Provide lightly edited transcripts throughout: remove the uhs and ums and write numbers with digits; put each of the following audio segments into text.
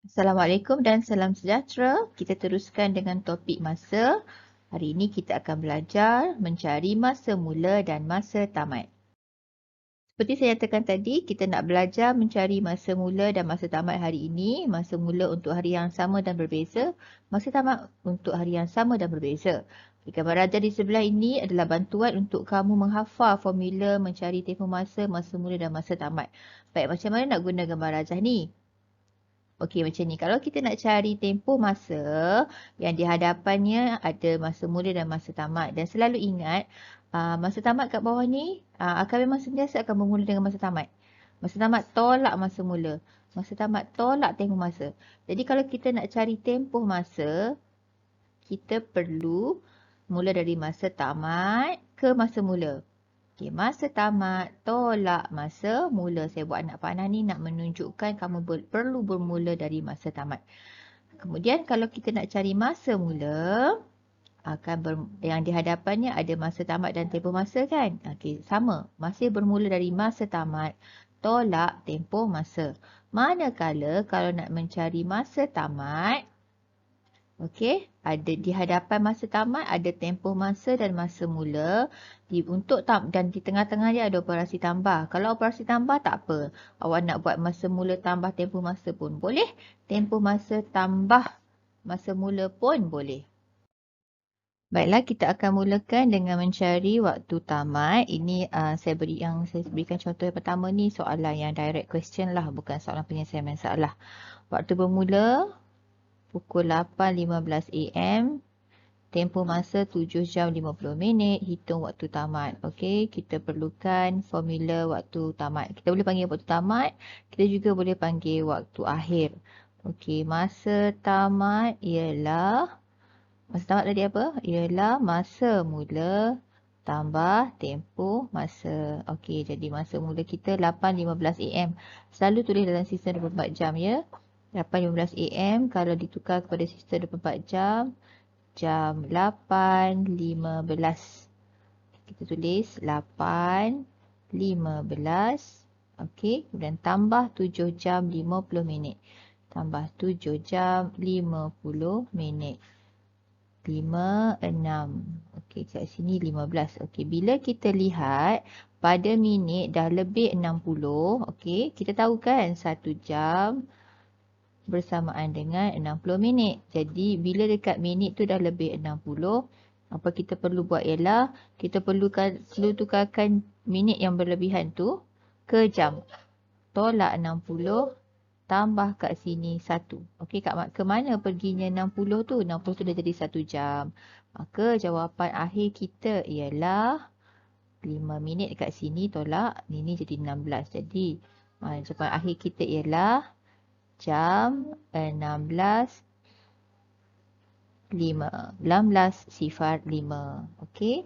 Assalamualaikum dan salam sejahtera. Kita teruskan dengan topik masa. Hari ini kita akan belajar mencari masa mula dan masa tamat. Seperti saya nyatakan tadi, kita nak belajar mencari masa mula dan masa tamat hari ini. Masa mula untuk hari yang sama dan berbeza. Masa tamat untuk hari yang sama dan berbeza. Gambar rajah di sebelah ini adalah bantuan untuk kamu menghafal formula mencari tempoh masa, masa mula dan masa tamat. Baik, macam mana nak guna gambar rajah ni? Okey, macam ni. Kalau kita nak cari tempoh masa, yang di hadapannya ada masa mula dan masa tamat. Dan selalu ingat, masa tamat kat bawah ni akan memang sentiasa akan bermula dengan masa tamat. Masa tamat tolak masa mula. Masa tamat tolak tempoh masa. Jadi kalau kita nak cari tempoh masa, kita perlu mula dari masa tamat ke masa mula. Okey, masa tamat tolak masa mula. Saya buat anak panah ni nak menunjukkan kamu perlu bermula dari masa tamat. Kemudian kalau kita nak cari masa mula, yang di hadapannya ada masa tamat dan tempoh masa kan? Okey, sama. Masih bermula dari masa tamat, tolak tempoh masa. Manakala kalau nak mencari masa tamat, okey, ada di hadapan masa tamat ada tempoh masa dan masa mula. Dan di tengah-tengah dia ada operasi tambah. Kalau operasi tambah tak apa. Awak nak buat masa mula tambah tempoh masa pun boleh. Tempoh masa tambah masa mula pun boleh. Baiklah, kita akan mulakan dengan mencari waktu tamat. Ini saya berikan contoh yang pertama ni soalan yang direct question lah, bukan soalan penyelesaian masalah. Waktu bermula pukul 8.15 AM. Tempoh masa 7 jam 50 minit. Hitung waktu tamat. Okey, kita perlukan formula waktu tamat. Kita boleh panggil waktu tamat. Kita juga boleh panggil waktu akhir. Okey, masa tamat ialah... Masa tamat tadi apa? Ialah masa mula tambah tempoh masa. Okey, jadi masa mula kita 8.15 AM. Selalu tulis dalam sistem 24 jam ya. 8.15 AM kalau ditukar kepada sistem 24 jam. Jam 8.15. Kita tulis 8.15. Okey, kemudian tambah 7 jam 50 minit. Tambah 7 jam 50 minit. 56. Okey, kat sini 15. Okey, bila kita lihat pada minit dah lebih 60. Okey, kita tahu kan 1 jam bersamaan dengan 60 minit. Jadi, bila dekat minit tu dah lebih 60, apa kita perlu buat ialah kita perlu tukarkan minit yang berlebihan tu ke jam. Tolak 60, tambah kat sini 1. Okey, ke mana perginya 60 tu? 60 tu dah jadi 1 jam. Maka jawapan akhir kita ialah 5 minit dekat sini tolak. Ini jadi 16. Jadi, jawapan akhir kita ialah jam 16.05. 16.05. Okey.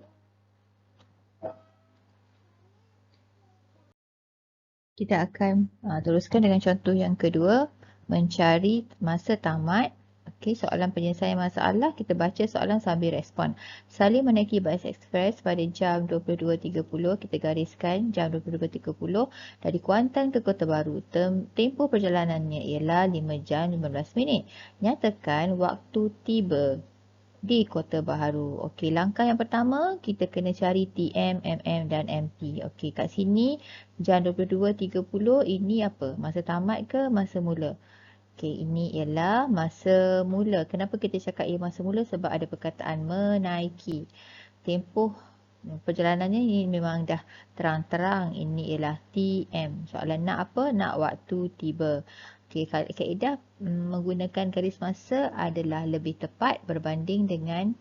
Kita akan teruskan dengan contoh yang kedua. Mencari masa tamat. Okey, soalan penyelesaian masalah. Kita baca soalan sambil respon. Salim menaiki bas ekspres pada jam 22.30. Kita gariskan jam 22.30 dari Kuantan ke Kota Baru. Tempoh perjalanannya ialah 5 jam 15 minit. Nyatakan waktu tiba di Kota Baharu. Okey, langkah yang pertama kita kena cari TM, MM dan MT. Okey, kat sini jam 22.30 ini apa? Masa tamat ke masa mula? Okey, ini ialah masa mula. Kenapa kita cakap ia masa mula? Sebab ada perkataan menaiki. Tempoh perjalanannya ini memang dah terang-terang. Ini ialah TM. Soalan nak apa? Nak waktu tiba. Okey, kaedah menggunakan garis masa adalah lebih tepat berbanding dengan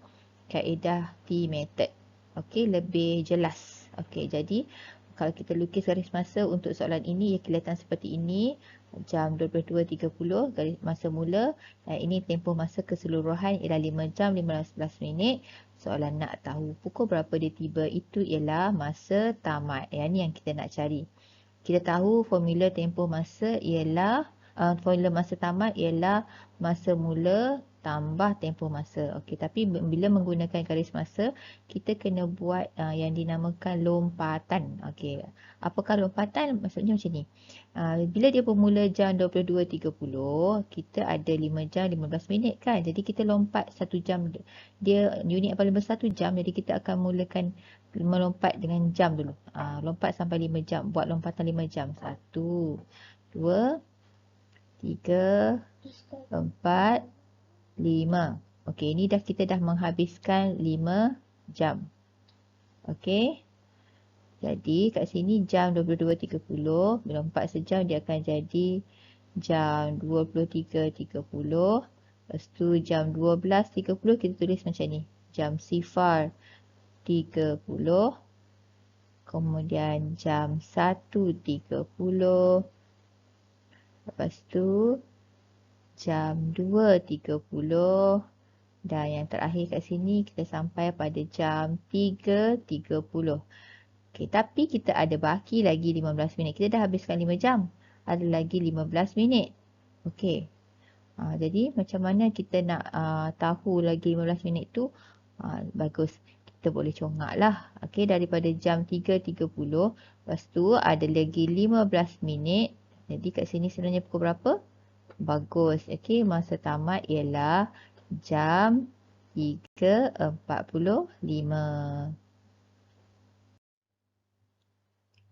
kaedah T-method. Okey, lebih jelas. Okey, jadi kalau kita lukis garis masa untuk soalan ini, ia kelihatan seperti ini. Jam 22.30 garis masa mula. Dan ini tempoh masa keseluruhan ialah 5 jam 15 minit. Soalan nak tahu pukul berapa dia tiba, itu ialah masa tamat. Yang ni yang kita nak cari. Kita tahu formula tempoh masa ialah Formula masa tamat ialah masa mula tambah tempoh masa. Okey, tapi bila menggunakan garis masa, kita kena buat yang dinamakan lompatan. Okey. Apakah lompatan? Maksudnya macam ni. Bila dia bermula jam 22.30, kita ada 5 jam 15 minit kan. Jadi kita lompat 1 jam. Dia unit paling besar 1 jam. Jadi kita akan mulakan melompat dengan jam dulu. Lompat sampai 5 jam. Buat lompatan 5 jam. 1, 2, 3, 4, 5. Okey, ni kita dah menghabiskan 5 jam. Okey. Jadi kat sini jam 22.30, melompat sejam dia akan jadi jam 23.30. Lepas tu jam 12.30 kita tulis macam ni. Jam 0.30. Kemudian jam 1.30. Lepas tu jam 2.30 dan yang terakhir kat sini kita sampai pada jam 3.30. Okey, tapi kita ada baki lagi 15 minit. Kita dah habiskan 5 jam. Ada lagi 15 minit. Okey. Jadi macam mana kita nak tahu lagi 15 minit tu? Bagus. Kita boleh congak lah. Okey, daripada jam 3.30. Lepas tu ada lagi 15 minit. Jadi kat sini sebenarnya pukul berapa? Bagus. Okey, masa tamat ialah jam 3.45.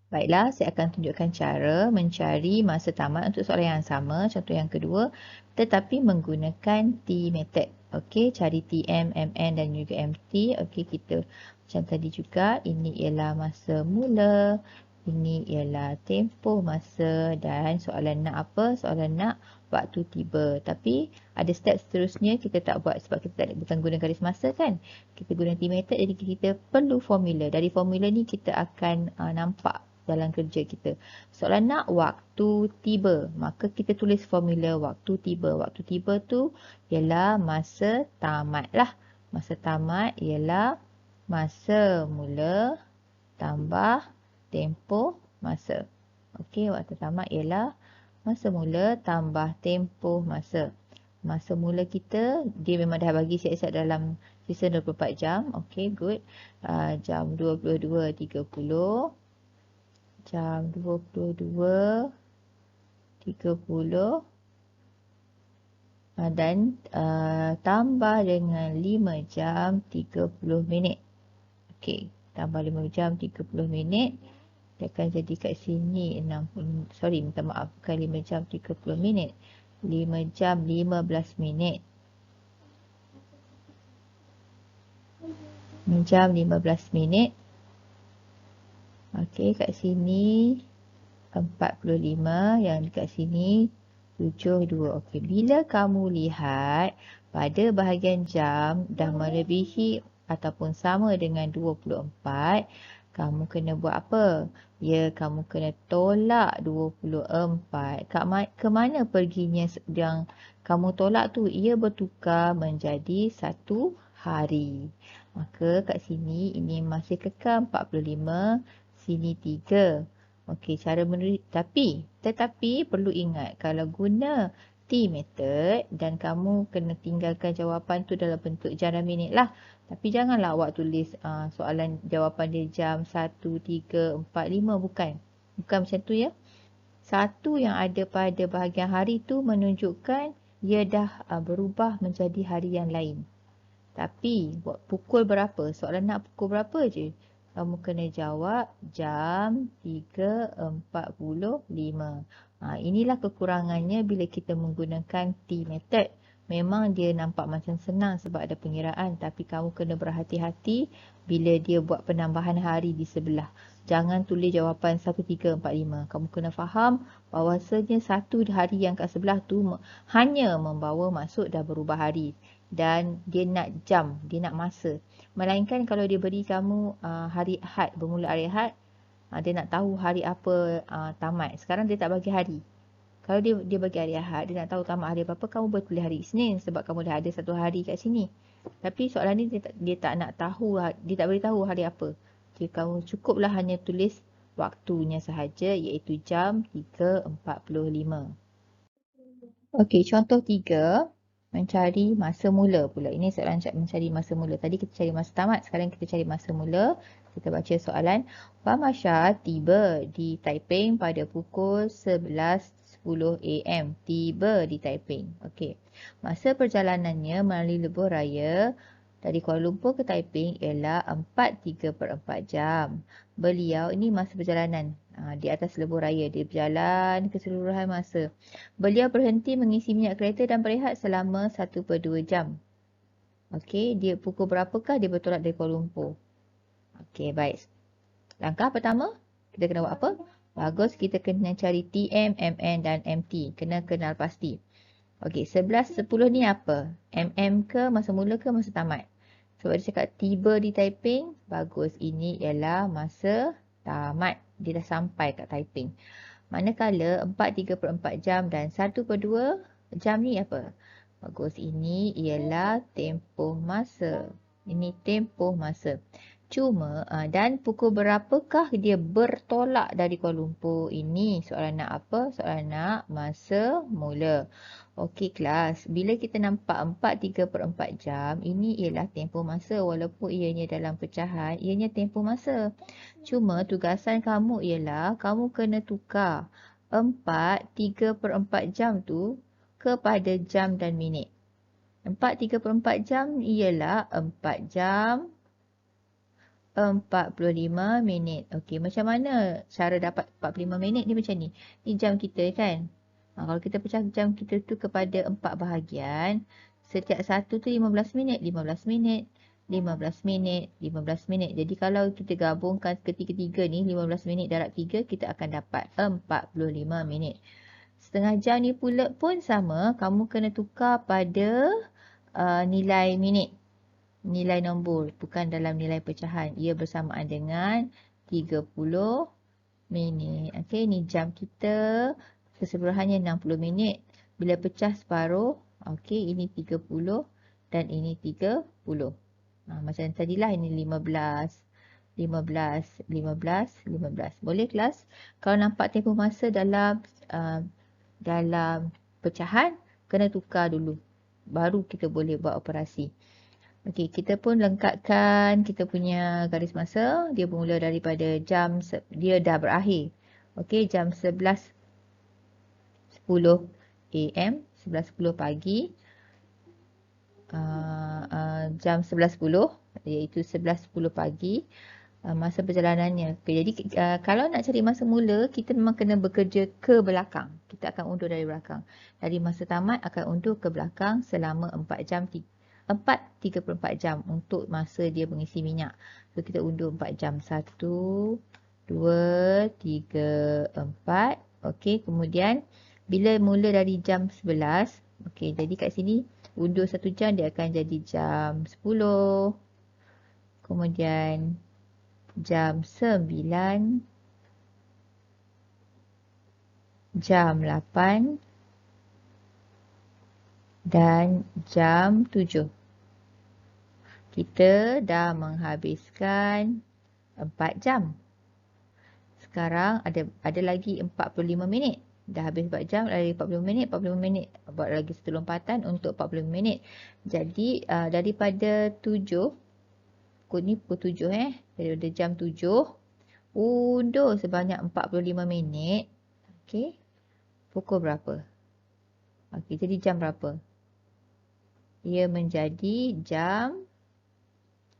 Baiklah, saya akan tunjukkan cara mencari masa tamat untuk soalan yang sama, contoh yang kedua, tetapi menggunakan T method. Okey, cari TM, MN dan juga MT. Okey, kita macam tadi juga, ini ialah masa mula, ini ialah tempoh masa dan soalan nak apa? Soalan nak waktu tiba. Tapi ada step seterusnya kita tak buat sebab kita bukan guna garis masa kan. Kita guna T method, jadi kita perlu formula. Dari formula ni kita akan nampak dalam kerja kita. Soalan nak waktu tiba. Maka kita tulis formula waktu tiba. Waktu tiba tu ialah masa tamat lah. Masa tamat ialah masa mula tambah tempoh masa. Okey, waktu tamat ialah masa mula tambah tempoh masa. Masa mula kita, dia memang dah bagi siap-siap dalam sisa 24 jam. Okey, good. Jam 22.30. Jam 22.30 dan tambah dengan 5 jam 30 minit. Okey, tambah 5 jam 30 minit. Dia akan jadi kat sini 60, minta maaf, bukan 5 jam 30 minit. 5 jam 15 minit. 5 jam 15 minit. Okey, kat sini 45, yang dekat sini 72. Okey, bila kamu lihat pada bahagian jam dah melebihi ataupun sama dengan 24, kamu kena buat apa? Ya, kamu kena tolak 24. Ke mana perginya yang kamu tolak tu? Ia bertukar menjadi 1 hari. Maka kat sini ini masih kekal 45. Sini 3. Okey, cara menulis. Tetapi perlu ingat, kalau guna T method dan kamu kena tinggalkan jawapan tu dalam bentuk jam dan minit lah. Tapi janganlah awak tulis soalan jawapan dia jam 1, 3, 4, 5. Bukan macam tu ya. Satu yang ada pada bahagian hari tu menunjukkan ia dah berubah menjadi hari yang lain. Tapi pukul berapa? Soalan nak pukul berapa je? Kamu kena jawab jam 3.45. Inilah kekurangannya bila kita menggunakan T method. Memang dia nampak macam senang sebab ada pengiraan. Tapi kamu kena berhati-hati bila dia buat penambahan hari di sebelah. Jangan tulis jawapan 1345. Kamu kena faham bahawasanya satu hari yang kat sebelah tu hanya membawa maksud dah berubah hari. Dan dia nak jam, dia nak masa. Melainkan kalau dia beri kamu hari Ahad, bermula hari Ahad, dia nak tahu hari apa tamat. Sekarang dia tak bagi hari. Kalau dia bagi hari Ahad, dia nak tahu tamat hari apa, kamu boleh tulis hari Isnin sebab kamu dah ada satu hari kat sini. Tapi soalan ni dia tak nak tahu, dia tak beritahu hari apa. Jadi kamu cukuplah hanya tulis waktunya sahaja, iaitu jam 3.45. Okey, contoh 3. Mencari masa mula pula. Ini soalan mencari masa mula. Tadi kita cari masa tamat. Sekarang kita cari masa mula. Kita baca soalan. Puan Masha tiba di Taiping pada pukul 11.10 AM. Tiba di Taiping. Okey. Masa perjalanannya melalui lebuh raya dari Kuala Lumpur ke Taiping ialah 4.3/4 jam. Beliau, ini masa perjalanan di atas lebuh raya. Dia berjalan keseluruhan masa. Beliau berhenti mengisi minyak kereta dan berehat selama 1/2 jam. Okey, dia pukul berapakah dia bertolak dari Kuala Lumpur? Okey, baik. Langkah pertama, kita kena buat apa? Bagus, kita kena cari TM, MN dan MT. Kena kenal pasti. Okey, 11.10 ni apa? MM ke, masa mula ke, masa tamat? Sebab dia cakap tiba di Taiping, bagus. Ini ialah masa tamat. Dia dah sampai kat Taiping. Manakala 4.3/4 jam dan 1/2 jam ni apa? Bagus, ini ialah tempoh masa. Ini tempoh masa. Cuma, dan pukul berapakah dia bertolak dari Kuala Lumpur? Ini soalan nak apa? Soalan nak masa mula. Okey kelas, bila kita nampak 4.3/4 jam, ini ialah tempoh masa. Walaupun ianya dalam pecahan, ianya tempoh masa. Cuma tugasan kamu ialah kamu kena tukar 4.3/4 jam tu kepada jam dan minit. 4.3/4 jam ialah 4 jam 45 minit. Okey, macam mana cara dapat 45 minit ni macam ni? Ni jam kita kan? Kalau kita pecah jam kita tu kepada 4 bahagian, setiap satu tu 15 minit, 15 minit, 15 minit, 15 minit. Jadi kalau kita gabungkan ketiga-tiga ni, 15 minit darab 3, kita akan dapat 45 minit. Setengah jam ni pula pun sama, kamu kena tukar pada nilai minit. Nilai nombor, bukan dalam nilai pecahan. Ia bersamaan dengan 30 minit. Okey, ni jam kita. Keseluruhannya 60 minit. Bila pecah separuh, okey, ini 30 dan ini 30. Macam tadilah, ini 15, 15, 15, 15. Boleh kelas? Kalau nampak tempoh masa dalam pecahan, kena tukar dulu. Baru kita boleh buat operasi. Okey, kita pun lengkapkan kita punya garis masa. Dia bermula daripada dia dah berakhir. Okey, jam 11.10 AM, 11.10 pagi. Jam 11.10, iaitu 11.10 pagi. Masa perjalanannya. Okay, jadi kalau nak cari masa mula, kita memang kena bekerja ke belakang. Kita akan undur dari belakang. Dari masa tamat akan undur ke belakang selama 4.34 jam untuk masa dia mengisi minyak. So kita undur 4 jam. 1, 2, 3, 4. Okey, kemudian bila mula dari jam 11, okey, jadi kat sini undur 1 jam, dia akan jadi jam 10. Kemudian jam 9, jam 8 dan jam 7. Kita dah menghabiskan 4 jam. Sekarang ada lagi 45 minit. Dah habis 4 jam, lagi 45 minit, 45 minit. Buat lagi satu lompatan untuk 45 minit. Jadi daripada 7, pukul ni pukul 7 daripada jam 7, undur sebanyak 45 minit. Okey. Pukul berapa? Okey, jadi jam berapa? Ia menjadi jam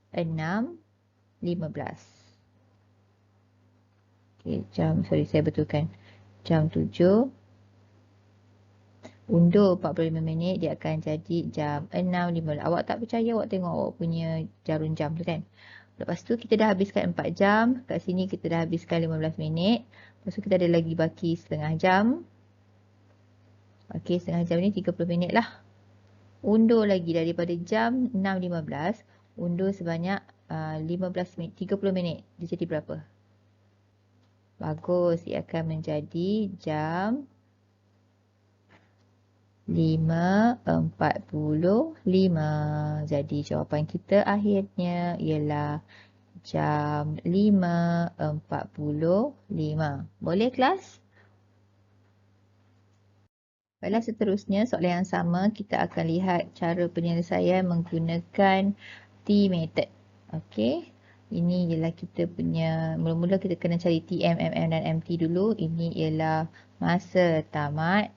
6.15. Okey, saya betulkan. Jam 7. Undur 45 minit, dia akan jadi jam 6.15. Awak tak percaya, awak tengok awak punya jarum jam tu kan. Lepas tu kita dah habiskan 4 jam. Kat sini kita dah habiskan 15 minit. Lepas tu kita ada lagi baki setengah jam. Okey, setengah jam ni 30 minit lah. Undur lagi daripada jam 6.15. Undur sebanyak 15 minit, 30 minit. Dia jadi berapa? Bagus, ia akan menjadi jam 5.45. Jadi jawapan kita akhirnya ialah jam 5.45. Boleh kelas? Baiklah, seterusnya soalan yang sama kita akan lihat cara penyelesaian menggunakan T method. Okey. Ini ialah kita punya, mula-mula kita kena cari T, M, MM dan MT dulu. Ini ialah masa tamat.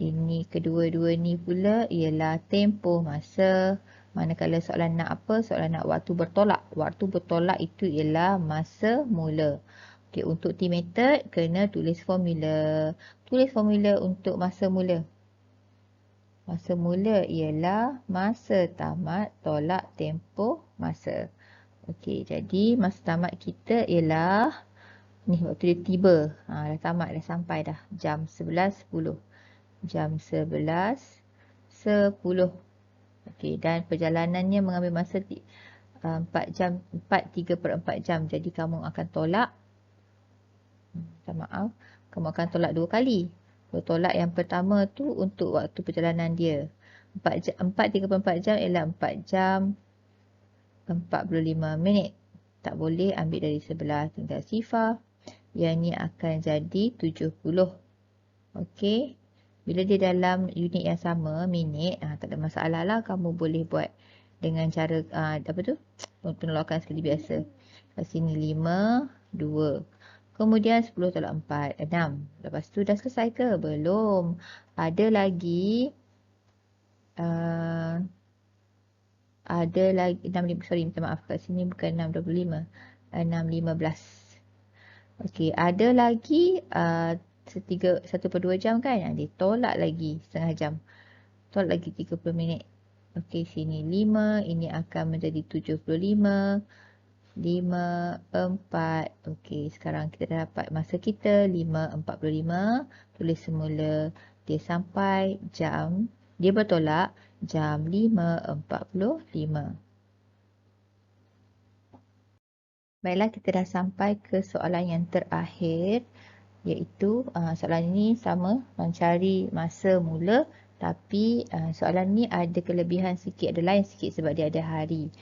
Ini kedua-dua ni pula ialah tempoh masa. Manakala soalan nak apa? Soalan nak waktu bertolak. Waktu bertolak itu ialah masa mula. Okey, untuk T method kena tulis formula. Tulis formula untuk masa mula. Masa mula ialah masa tamat tolak tempoh masa. Okey, jadi masa tamat kita ialah ni waktu dia tiba. Dah tamat, dah sampai dah. Jam 11.10. Jam 11.10. Okey, dan perjalanannya mengambil masa 4 jam, 3/4 jam. Jadi kamu akan tolak, minta maaf, kamu akan tolak 2 kali. Tolak yang pertama tu untuk waktu perjalanan dia. 4 jam ialah 4 jam 45 minit. Tak boleh ambil dari sebelah tinggal sifar. Yang ni akan jadi 70. Okey. Bila dia dalam unit yang sama, minit, tak ada masalah lah. Kamu boleh buat dengan cara, apa tu? Penolakan seperti biasa. Kat sini 5, 2. Kemudian 10 tolak 4, 6. Lepas tu dah selesai ke? Belum. Ada lagi, ada lagi 6, sorry, minta maaf, kat sini bukan 6.25, 6.15. Okey, ada lagi 1/2 jam kan? Dia tolak lagi setengah jam. Tolak lagi 30 minit. Okey, sini 5, ini akan menjadi 75. 5, 4. Okey, sekarang kita dah dapat masa kita 5.45. Tulis semula. Dia sampai jam, dia bertolak jam 5.45. Baiklah, kita dah sampai ke soalan yang terakhir, iaitu soalan ini sama, mencari masa mula, tapi soalan ni ada kelebihan sikit, ada lain sikit sebab dia ada hari.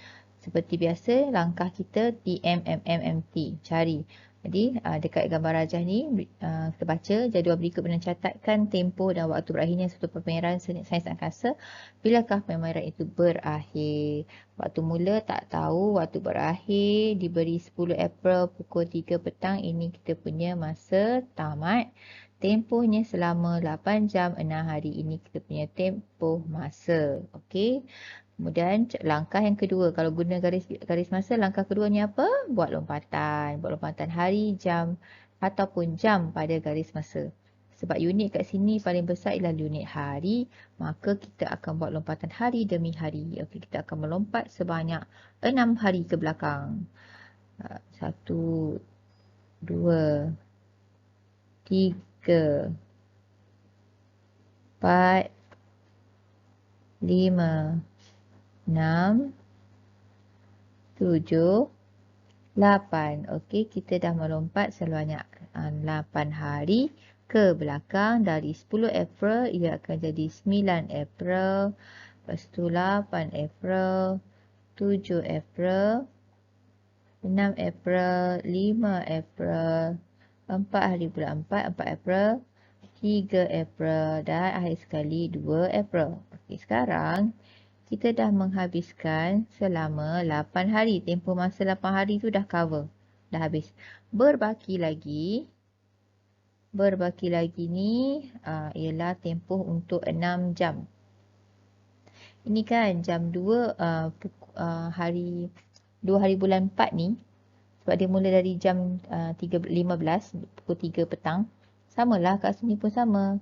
Seperti biasa, langkah kita TMMMMT, cari. Jadi dekat gambar rajah ni, kita baca jadual berikut mencatatkan tempoh dan waktu berakhirnya suatu pameran sains angkasa. Bilakah pameran itu berakhir? Waktu mula tak tahu, waktu berakhir diberi 10 April pukul 3 petang. Ini kita punya masa tamat. Tempohnya selama 8 jam 6 hari. Ini kita punya tempoh masa. Okey. Kemudian langkah yang kedua, kalau guna garis masa, langkah keduanya apa? Buat lompatan. Buat lompatan hari, jam ataupun jam pada garis masa. Sebab unit kat sini paling besar ialah unit hari, maka kita akan buat lompatan hari demi hari. Okey, kita akan melompat sebanyak 6 hari ke belakang. 1, 2, 3, 4, 5, 6, 7, 8. Okey, kita dah melompat sebanyak 8 hari ke belakang. Dari 10 April, ia akan jadi 9 April. Lepas tu 8 April, 7 April, 6 April, 5 April, 4 hari pula 4 April, 3 April dan akhir sekali 2 April. Okey, sekarang kita dah menghabiskan selama 8 hari. Tempoh masa 8 hari tu dah cover. Dah habis. Berbaki lagi ni ialah tempoh untuk 6 jam. Ini kan jam 2 hari 2 hari bulan 4 ni, sebab dia mula dari jam 3.15 pukul 3 petang. Samalah kat sini pun sama.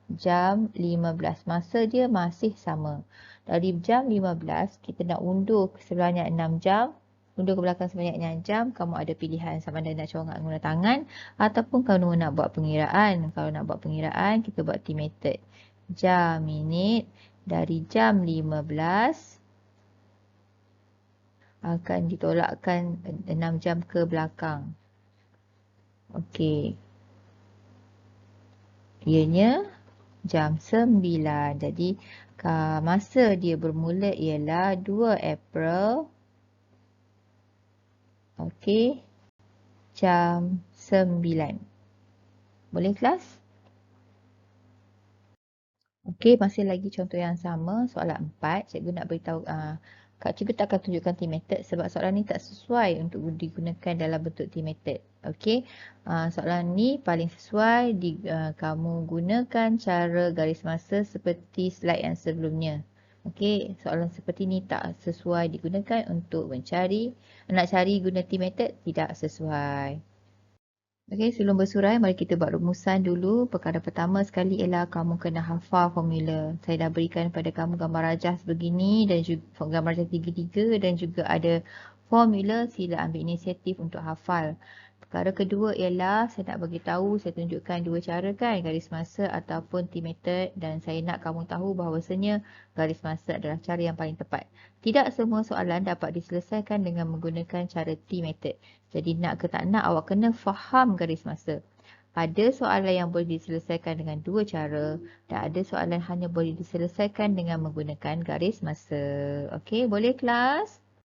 Jam 15. Masa dia masih sama. Dari jam 15, kita nak undur sebanyak 6 jam. Undur ke belakang sebanyak 6 jam. Kamu ada pilihan sama ada nak corak guna tangan ataupun kamu nak buat pengiraan. Kalau nak buat pengiraan, kita buat T method. Jam, minit. Dari jam 15 akan ditolakkan 6 jam ke belakang. Okey. Ianya jam 9. Jadi masa dia bermula ialah 2 April. Okey. Jam 9. Boleh kelas? Okey, masih lagi contoh yang sama, soalan 4. Cikgu nak beritahu, cikgu tak akan tunjukkan T method sebab soalan ni tak sesuai untuk digunakan dalam bentuk T method. Okey, soalan ni paling sesuai kamu gunakan cara garis masa seperti slide yang sebelumnya. Okey, soalan seperti ni tak sesuai digunakan untuk nak cari guna T method, tidak sesuai. Okey, sebelum bersurai, mari kita buat rumusan dulu. Perkara pertama sekali ialah kamu kena hafal formula. Saya dah berikan pada kamu gambar rajah sebegini dan juga gambar rajah tiga-tiga dan juga ada formula. Sila ambil inisiatif untuk hafal. Perkara kedua ialah saya nak bagi tahu, saya tunjukkan dua cara kan, garis masa ataupun T method, dan saya nak kamu tahu bahawasanya garis masa adalah cara yang paling tepat. Tidak semua soalan dapat diselesaikan dengan menggunakan cara T method. Jadi nak ke tak nak, awak kena faham garis masa. Ada soalan yang boleh diselesaikan dengan dua cara dan ada soalan hanya boleh diselesaikan dengan menggunakan garis masa. Okey, boleh kelas?